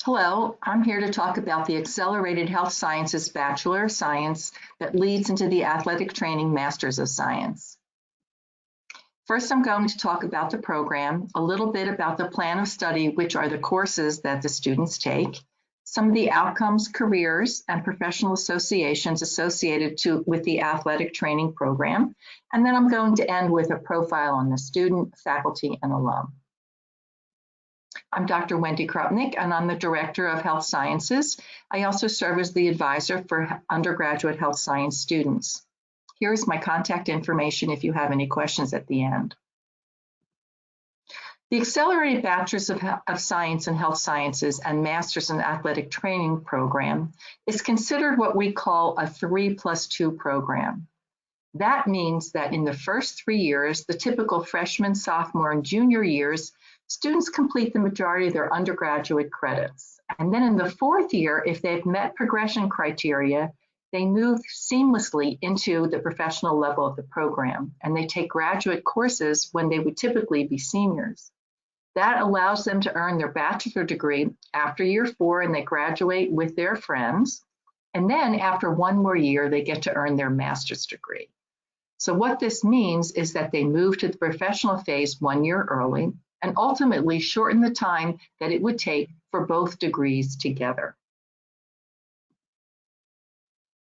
Hello, I'm here to talk about the Accelerated Health Sciences Bachelor of Science that leads into the Athletic Training Masters of Science. First, I'm going to talk about the program, a little bit about the plan of study, which are the courses that the students take, some of the outcomes, careers, and professional associations associated with the athletic training program, and then I'm going to end with a profile on the student, faculty, and alum. I'm Dr. Wendy Krupnick, and I'm the Director of Health Sciences. I also serve as the advisor for undergraduate health science students. Here's my contact information if you have any questions at the end. The Accelerated Bachelors of Science in Health Sciences and Masters in Athletic Training program is considered what we call a 3+2 program. That means that in the first 3 years, the typical freshman, sophomore, and junior years, students complete the majority of their undergraduate credits. And then in the fourth year, if they've met progression criteria, they move seamlessly into the professional level of the program, and they take graduate courses when they would typically be seniors. That allows them to earn their bachelor degree after year 4, and they graduate with their friends. And then after 1 more year, they get to earn their master's degree. So what this means is that they move to the professional phase 1 year early, and ultimately shorten the time that it would take for both degrees together.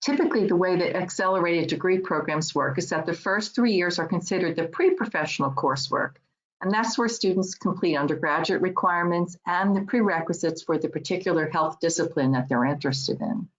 Typically, the way that accelerated degree programs work is that the first 3 years are considered the pre-professional coursework, and that's where students complete undergraduate requirements and the prerequisites for the particular health discipline that they're interested in.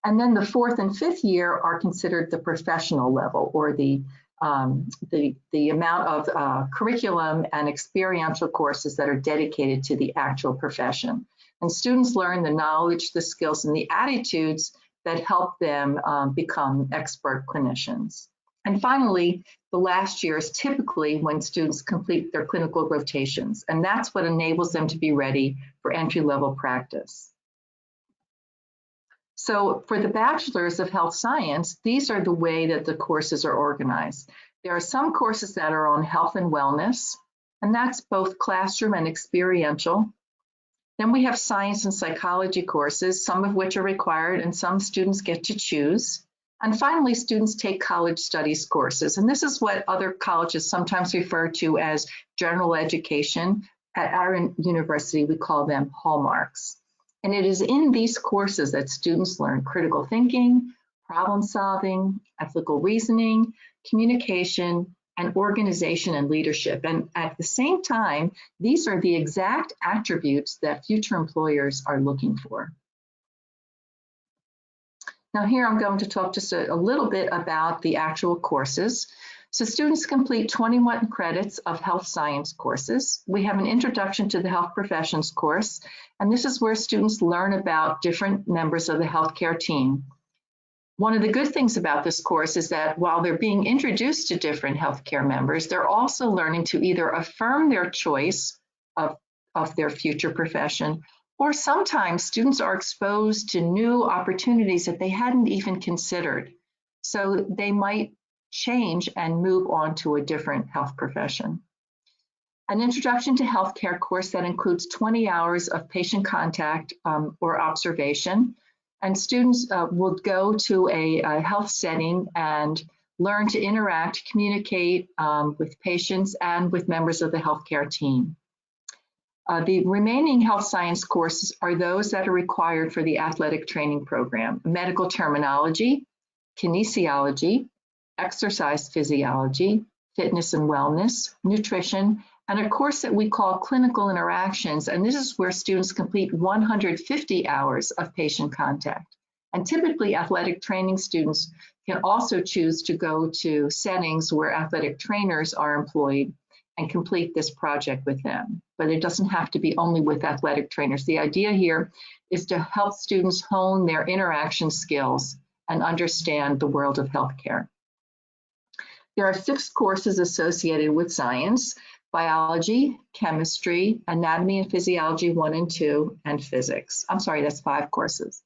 And then the 4th and 5th year are considered the professional level, or the amount of curriculum and experiential courses that are dedicated to the actual profession. And students learn the knowledge, the skills, and the attitudes that help them become expert clinicians. And finally, the last year is typically when students complete their clinical rotations, and that's what enables them to be ready for entry-level practice. So for the Bachelors of Health Science, these are the way that the courses are organized. There are some courses that are on health and wellness, and that's both classroom and experiential. Then we have science and psychology courses, some of which are required and some students get to choose. And finally, students take college studies courses, and this is what other colleges sometimes refer to as general education. At our university, we call them hallmarks. And it is in these courses that students learn critical thinking, problem solving, ethical reasoning, communication, and organization and leadership. And at the same time, these are the exact attributes that future employers are looking for. Now here I'm going to talk just a little bit about the actual courses. So students complete 21 credits of health science courses. We have an introduction to the health professions course, and this is where students learn about different members of the healthcare team. One of the good things about this course is that while they're being introduced to different healthcare members, they're also learning to either affirm their choice of their future profession, or sometimes students are exposed to new opportunities that they hadn't even considered. So they might change and move on to a different health profession. An introduction to healthcare course that includes 20 hours of patient contact or observation, and students will go to a health setting and learn to interact, communicate with patients and with members of the healthcare team. The remaining health science courses are those that are required for the athletic training program: medical terminology, kinesiology, exercise physiology, fitness and wellness, nutrition, and a course that we call clinical interactions. And this is where students complete 150 hours of patient contact. And typically athletic training students can also choose to go to settings where athletic trainers are employed and complete this project with them. But it doesn't have to be only with athletic trainers. The idea here is to help students hone their interaction skills and understand the world of healthcare. There are 6 courses associated with science: biology, chemistry, anatomy and physiology 1 and 2, and physics. I'm sorry, that's 5 courses.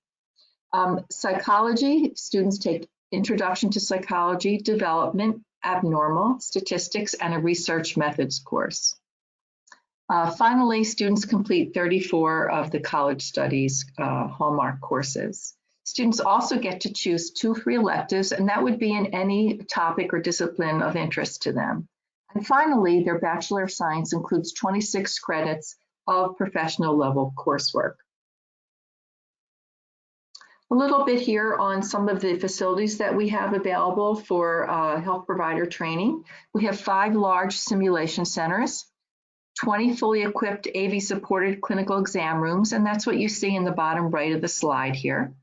Psychology, students take introduction to psychology, development, abnormal, statistics, and a research methods course. Finally, students complete 34 of the college studies Hallmark courses. Students also get to choose 2 free electives, and that would be in any topic or discipline of interest to them. And finally, their Bachelor of Science includes 26 credits of professional level coursework. A little bit here on some of the facilities that we have available for health provider training. We have 5 large simulation centers, 20 fully equipped AV supported clinical exam rooms, and that's what you see in the bottom right of the slide here.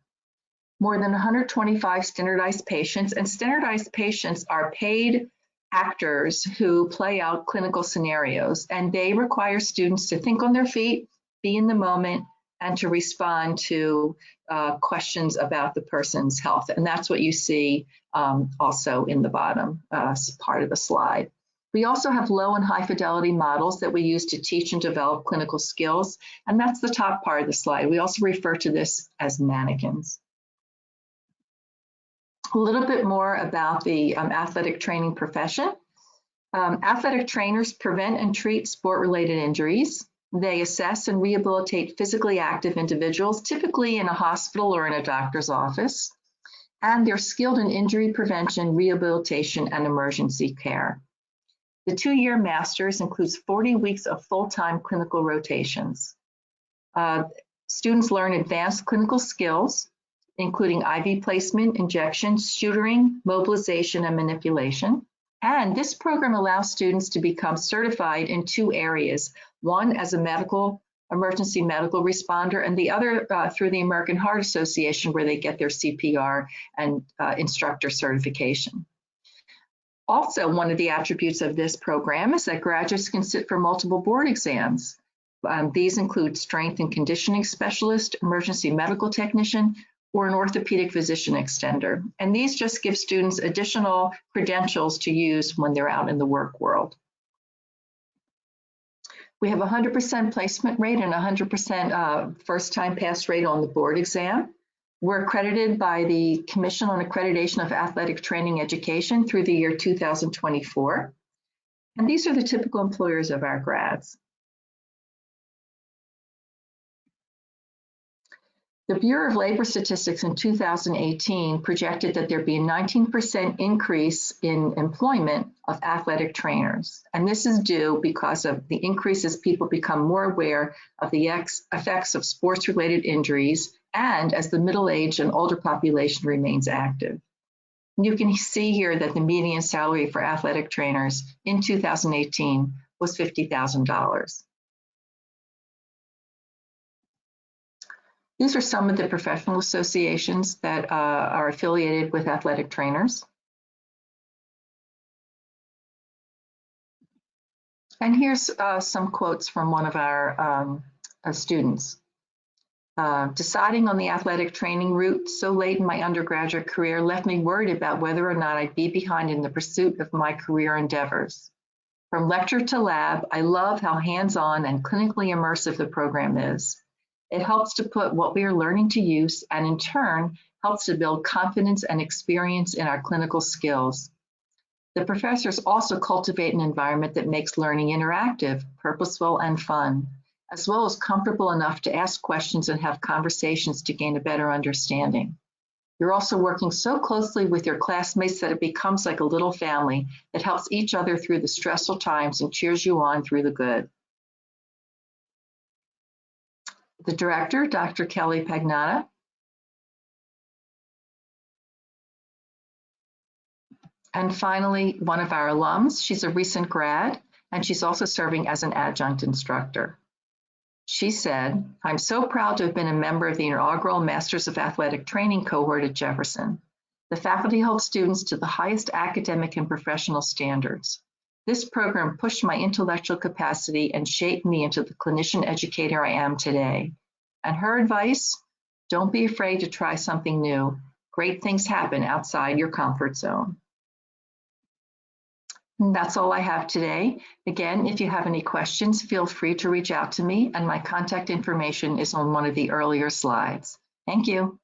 More than 125 standardized patients, and standardized patients are paid actors who play out clinical scenarios, and they require students to think on their feet, be in the moment, and to respond to questions about the person's health. And that's what you see also in the bottom part of the slide. We also have low and high fidelity models that we use to teach and develop clinical skills, and that's the top part of the slide. We also refer to this as mannequins. A little bit more about the athletic training profession. Athletic trainers prevent and treat sport-related injuries. They assess and rehabilitate physically active individuals, typically in a hospital or in a doctor's office. And they're skilled in injury prevention, rehabilitation, and emergency care. The 2-year master's includes 40 weeks of full-time clinical rotations. Students learn advanced clinical skills, including IV placement, injection, suturing, mobilization, and manipulation. And this program allows students to become certified in 2 areas, one as a emergency medical responder, and the other through the American Heart Association, where they get their CPR and instructor certification. Also, one of the attributes of this program is that graduates can sit for multiple board exams. These include strength and conditioning specialist, emergency medical technician, or an orthopedic physician extender. And these just give students additional credentials to use when they're out in the work world. We have a 100% placement rate and 100% first-time pass rate on the board exam. We're accredited by the Commission on Accreditation of Athletic Training Education through the year 2024. And these are the typical employers of our grads. The Bureau of Labor Statistics in 2018 projected that there'd be a 19% increase in employment of athletic trainers. And this is due because of the increase as people become more aware of the effects of sports-related injuries and as the middle-aged and older population remains active. You can see here that the median salary for athletic trainers in 2018 was $50,000. These are some of the professional associations that are affiliated with athletic trainers. And here's some quotes from one of our students. Deciding on the athletic training route so late in my undergraduate career left me worried about whether or not I'd be behind in the pursuit of my career endeavors. From lecture to lab, I love how hands-on and clinically immersive the program is. It helps to put what we are learning to use and in turn helps to build confidence and experience in our clinical skills. The professors also cultivate an environment that makes learning interactive, purposeful, and fun, as well as comfortable enough to ask questions and have conversations to gain a better understanding. You're also working so closely with your classmates that it becomes like a little family that helps each other through the stressful times and cheers you on through the good. The director, Dr. Kelly Pagnotta. And finally, one of our alums. She's a recent grad, and she's also serving as an adjunct instructor. She said, I'm so proud to have been a member of the inaugural Masters of Athletic Training cohort at Jefferson. The faculty holds students to the highest academic and professional standards. This program pushed my intellectual capacity and shaped me into the clinician educator I am today. And her advice, don't be afraid to try something new. Great things happen outside your comfort zone. And that's all I have today. Again, if you have any questions, feel free to reach out to me, and my contact information is on one of the earlier slides. Thank you.